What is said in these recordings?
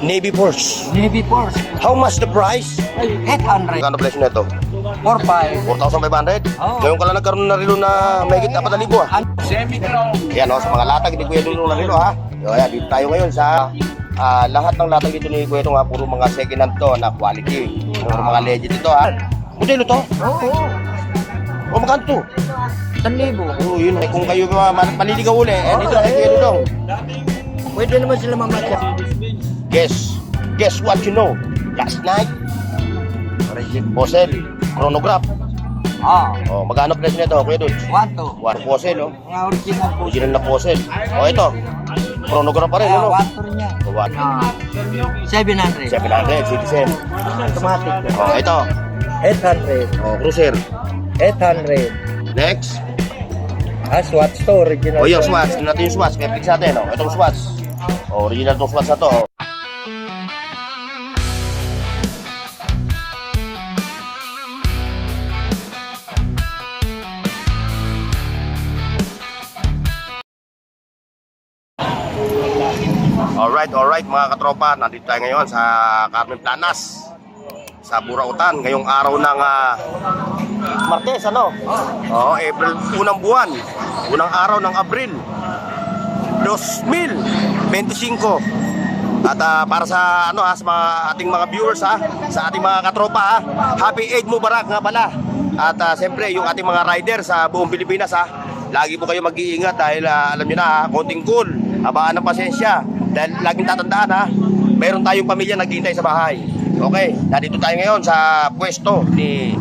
Navy Force. Navy Force. How much the price? 800. Magkano presyo na ito? 4,500. 4,500? Oo. Ngayon ka lang nagkaroon na relo na mahigit 4,000 ah. Yan o, sa mga latag ni Kuya Dulong na relo ha. So, ayan, dito tayo ngayon sa lahat ng latag dito ni Kuya Dulong ha. Puro mga second hand to na quality. Puro mga legend ito ha. Modelo to? Oo. O magkano to? 1,000. Oo, yun. Kung kayo maliligaw uli, dito na kay Kuya Dulong. Pwede naman sila mamatya. Guess what you know? Last night, Fossil, chronograph. Oh, magkano presyo nito, Kuya Dudes? 1,200. One Fossil, oh. Mga original po. Original na Fossil. Oh, ito. Chronograph pa rin, ano? 1,200 rin yan. Oh, what? 700. 700, citizen. Automatic. Oh, ito. 800. Oh, cruiser. 800. Next. Swatch to, original. Oh, yung Swatch. Tignan natin yung Swatch. May fix natin, oh. Itong Swatch. Oh, original itong Swatch na to, oh. Alright mga katropa, nandito tayo ngayon sa Carmen Planas, sa Burautan, ngayong araw ng Martes, ano? Oo, April, unang buwan, unang araw ng Abril 2025. At para sa sa mga ating mga viewers sa ating mga katropa Happy Eid Mubarak nga pala. At siyempre yung ating mga rider sa buong Pilipinas lagi po kayo mag-iingat dahil alam niyo na konting cool, habaan ng pasensya. Dahil laging tatandaan mayroon tayong pamilya naghihintay sa bahay. Okay, nandito tayo ngayon sa pwesto ni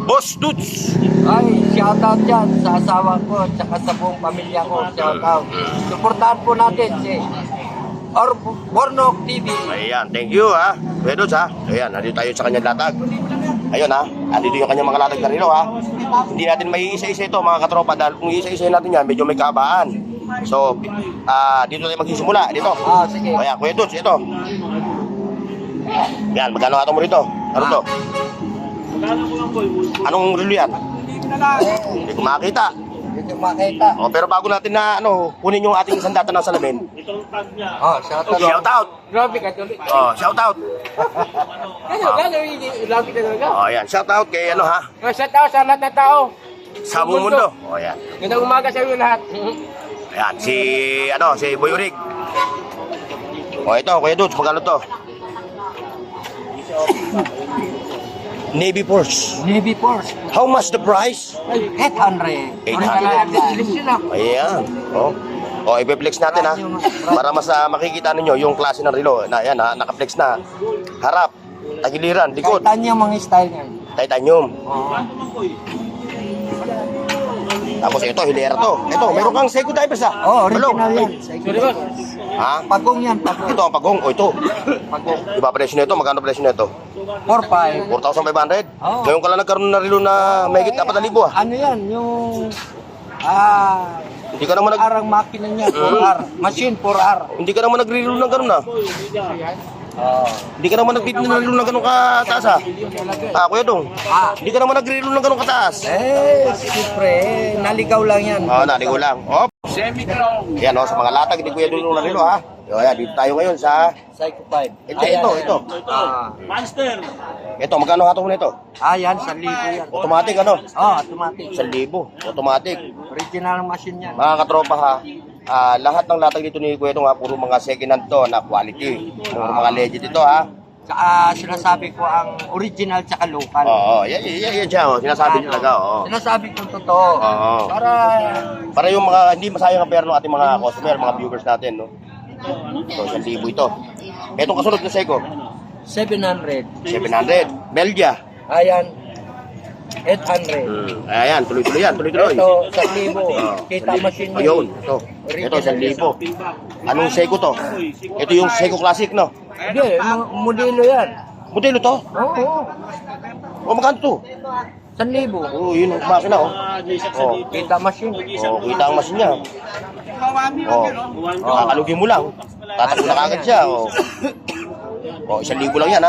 Boss Dudes. Ay, shoutout dyan sa asawa ko at saka sa buong pamilya ko. Shoutout. Suportahan po natin si Bornok TV. Ayan, thank you Kuya Dudes Ayan, nandito tayo sa kanyang latag. Ayun nandito yung kanyang mga latag na rilo Hindi natin may isa-isa ito mga katropa dahil kung isa-isa natin yan, medyo may kabaan. So, dito tayo magsisimula. Dito. Sige. Ayan, Kuya Dudes, ito. Yan, magkano ato mo rito? Ano to? Anong relo yan? Hindi ko makita. Hindi ko makita. Pero bago natin na kunin yung ating sandata ng salamin. Shoutout. Shout out. Grabe ka tuloy. Shout out. Grabe ka talaga. Ayan, shout out kay Shoutout sa lahat ng tao. sa buong mundo. Ayan. Gandang umaga sa iyo lahat. Ayan, si Boy Urig. Ito, Kuya Dudes, magkano to? Navy Force. Navy Force. How much the price? 800. 800. Ayan. I-flex natin para mas makikita ninyo yung klase ng relo. Ayan naka-flex na. Harap, tagiliran, likod. Titanium mga style niyan. Titanium. Tapos ito, hilera to. Ito, meron kang Seiko divers Original yan. Pagong yan, pagong. Ito ang pagong. Ito. Pagong. Diba presyo nito? Magkano presyo nito? 4,500. 4,500? Ngayon ka lang nagkaroon na relo na mahigit 4,000 Ano yan? Yung... Hindi ka naman arang makina niya, 4R. Machine, 4R. Hindi ka naman nagre-relo ng ganun Hindi ka naman nagre-relo ng ganun kataas Kuya Dong. Hindi ka naman nagre-relo ng ganun kataas. Siyempre, naligaw lang yan. Naligaw lang. Yan sa mga latag ni Kuya Dong na relo Ayan, dito tayo ngayon sa Psycho 5. Ito. Monster. Ito, magkano hatong nito? Yan, 1,000 yan. Automatic Automatic. 1,000. Automatic. Original machine yan. Mga katropa lahat ng latag dito ni Kuya Dong puro mga second hand to na quality. Puro mga legend ito Saka sinasabi ko ang original tsaka local. Yan siya sinasabi niyo talaga Sinasabi ko totoo. Para yung mga hindi masayang ang pera ng ating mga customer, mga viewers natin, no? So, 1,000 ito. Etong kasunod na Seiko, 700. 700. Belgia. Ayan, 800. Ayan, tuloy-tuloy yan, Ito, 1,000. Kita machine mo. Ayun, ito 1,000. Anong Seiko to? Ito yung Seiko Classic, no? Hindi, modelo yan. Modelo to? Oo. Magkano to? 1,000. Yun ang makina, Kita machine. Kita ang machine niya. Kakalugin mo lang. Tatakbo na kagad siya, 1,000 lang yan,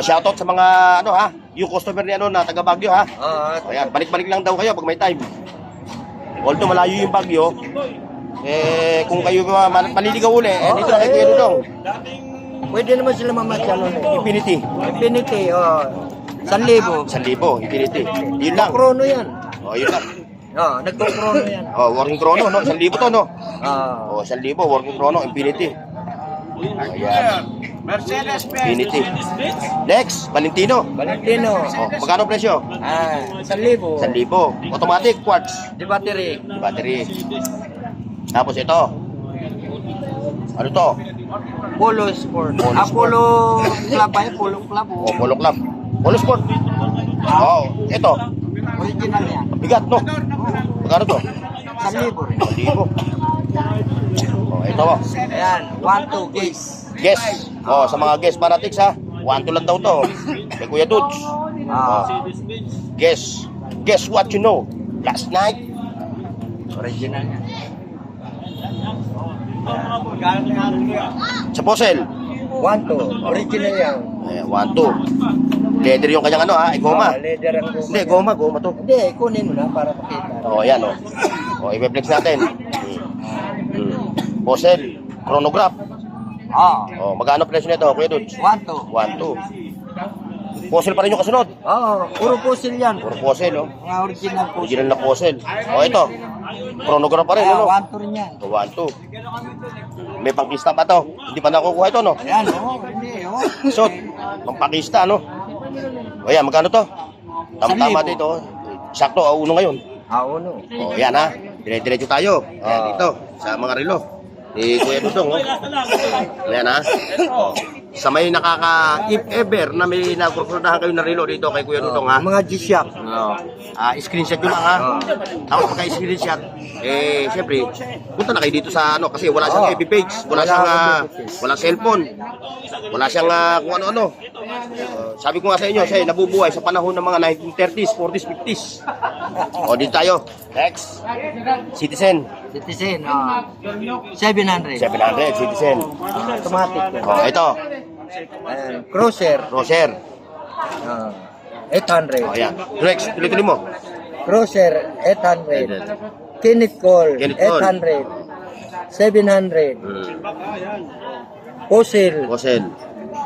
shoutout sa mga, yung customer ni na taga Baguio, Ayan, balik-balik lang daw kayo pag may time. Although malayo yung Baguio, kung kayo maliligaw uli, dito na kay Kuya Dudong. Pwede naman sila mamasyal ulit. Infinity. Infinity, 1,000. 1,000, Infinity. Yun lang. Krono yan. Yun lang. Nagko-krono yan. Working chrono, no? 1,000 to, no? Ah. 1,000, working chrono, Infinity. Ayan. Infinity. Next, Valentino. Valentino. Magkano presyo? 1,000. 1,000. Automatic quartz. Di battery. Battery. Tapos ito. Ano to? Polo Sport. Polo Sport. Polo Club ba yun? Polo Club. Polo Club. Polo Sport. Ito. Original yan. Bigat, no? Magkano to? 1,000. 1,000. Ito. Ayan, 1-2 case. Guess. Sa mga guess fanatics, ha? 1-2 lang daw to. Kay Kuya Dudes. Guess. Guess what you know. Last night. Original yan. Sa Posel. 1-2. Original yan. 1-2. Leather yung kanyang goma. Leather ang goma. Hindi, goma to. Hindi, kunin mo na para makita. Yan, i-flex natin. Posel. Chronograph. Magkano presyo nito, Kuya Dudes? 1-2. 1-2. Posel pa rin yung kasunod. Puro pusil yan. Puro Posel, Mga original pusil. Original na Posel. Ito. Chronograph pa rin, 1-2 rin yan. 1-2. May pangkista pa to. Hindi pa nakukuha ito, no? Ayan, hindi, Shot. Pangpakista, no? Ayan, magkano to? Tama dito. Sakto, uno ngayon. Uno. Yan, ha. Dire-diretso tayo. Dito, sa mga relo. Kuya Dudong, Ayan, ha. Sa may if ever na may nakukunahan kayo na relo dito kay Kuya Dudong, ha. Mga G-Shock. Screenshot nyo lang, ha. Tapos pagka-screenshot, siyempre, punta na kayo dito sa kasi wala siyang FB page, wala siyang walang cellphone, wala siyang kung ano-ano. Sabi ko nga sa inyo, siya nabubuhay sa panahon ng mga 1930s, 40s, 50s. Dito tayo. Next. Citizen. 700. 700, Citizen. Automatic. Ito. Cruiser. 800. Ayan. Next, tuloy-tuloy mo. Cruiser 800. Kenneth Cole 800. 700. Fossil Posel.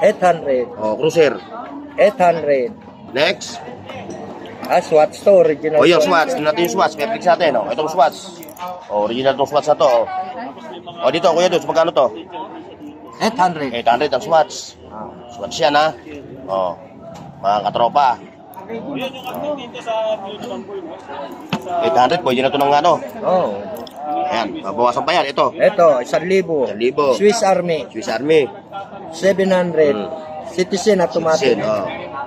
800. Cruiser. 800. Next. Swatch to original. Yung Swatch. Tingnan natin yung Swatch. Kaya fix natin. Itong Swatch. Original tong Swatch na to. Dito, Kuya Dudes, magkano to? 800. 800 ang Swatch. Swatch yan, ha. Mga katropa. 800, pwede na to ng Ayan, mabawasan pa yan. Ito. Ito, 1,000. 1,000. Swiss Army. Swiss Army. 700. Citizen automatic.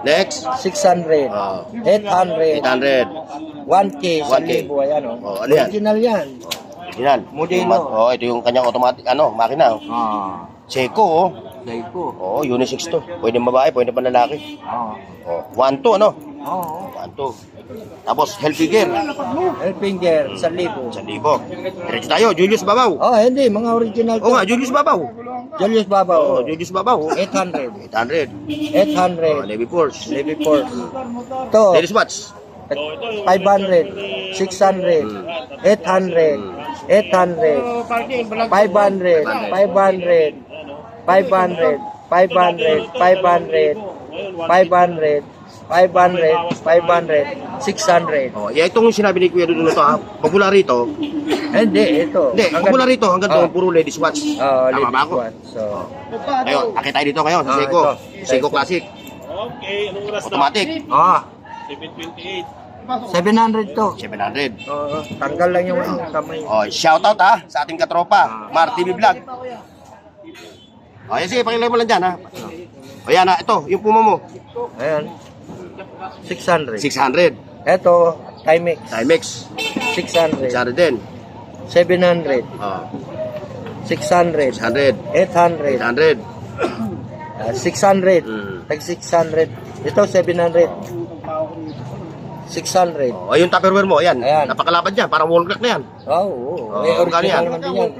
Next. 600. 800. 800. 1K. 1,000. Ayan, Ano yan? Original yan. Yan. Modelo. Ito yung kanyang automatic, makina. Seiko, Seiko. unisex to. Pwede babae, pwede pa lalaki. 1-2, 1-2. Tapos, healthy gear. Elfinger, 1,000. 1,000. Diretso tayo, Julius Babaw. Hindi, mga original to. Julius Babaw. Julius Babaw. Julius Babaw. 800. 800. 800. Navy Force. Navy Force. Ito, Ladies Watch. 500. 600. 800. 800. 500. 500. 500. 500. 500. 500. 500, 500, 600. Itong sinabi ni Kuya Dudong na to, popular rito. Hindi, ito. Hindi, popular rito, hanggang doon, puro ladies watch. Tama ba ako? So, Ngayon, akit tayo dito ngayon, sa Seiko. ito. Seiko Classic. Okay, anong oras na? Automatic. 7:28. 700 to. 700. Tanggal lang yung kamay. Shoutout sa ating katropa, Mar TV Vlog. Sige, pakilay mo lang dyan, ha. Yan, ito, yung puma mo. Ayan. 600. 600. Ito, Timex. Timex. 600. 600 din. 700. 600. 600. 800. 800. 600. Tag 600. Ito, 700. 600. Yung Tupperware mo, ayan. Ayan. Napakalapad yan, parang wall clock na yan. Original yan? naman din yan.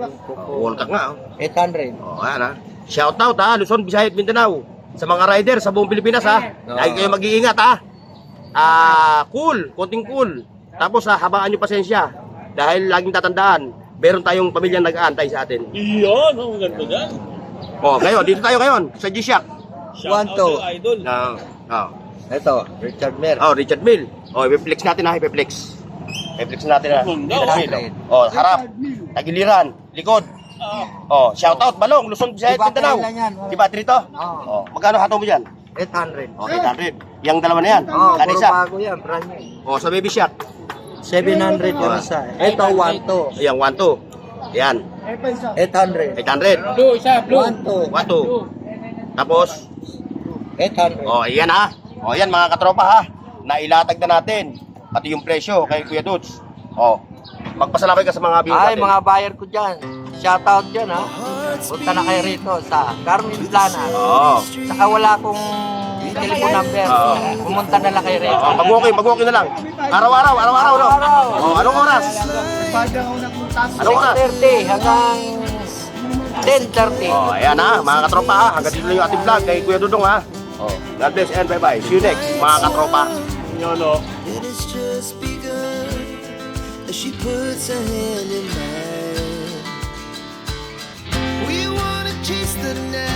Wall clock nga. 800. Ayan, ha. Shoutout, Luzon, Visayas, Mindanao. Sa mga rider sa buong Pilipinas, lagi kayo mag-iingat, cool, konting cool. Tapos habaan nyo pasensya dahil laging tatandaan, meron tayong pamilyang nag-aantay sa atin. Iyon, ang ganda dyan. Oh, ngayon, dito tayo ngayon sa G-Shock. Shout One, out two. sa'yo, idol. Ito, Richard Mer. Richard Mill. Oh, i-flex natin ha, i-flex. I-flex natin ha. Ganda, Richard Mill. Oh, harap, tagiliran, likod. Oh, shout out Balong, Luzon, Visayas, Di battery Mindanao. lang yan. Di battery to? Oo. Oh, magkano hato mo diyan? 800. Okay, 100. Yang dalawa na yan. Oh, Kada puro isa. bago yan, brand new. Oh, sa Baby Shack. 700 yung isa. Ito, 1, 2. Ayan, 1, 2. Ayan, 800. 800. Blue, isa, blue. 1, 2. 1, 2. Tapos, 800. oh, ayan ha. Oh, ayan mga katropa ha. Nailatag na natin. Pati yung presyo kay Kuya Dudes. Oh, magpasalamay ka sa mga viewers Ay, natin. mga buyer ko dyan. Shoutout dyan, ha. Punta na kayo rito sa Carmen Plana. Oo. Saka wala akong telephone number. Oo. Pumunta na lang kayo rito. Oh, mag-walking na lang. Araw-araw, no? Araw-araw. Oh, anong oras? Anong oras? 6:30 hanggang 10:30. Oh, ayan ha, mga katropa ha. Hanggang dito lang yung ating vlog kay Kuya Dudong ha. Oh, God bless and bye-bye. See you next, mga katropa. Yun, no? It has just begun as she puts her hand in mine. We wanna chase the night.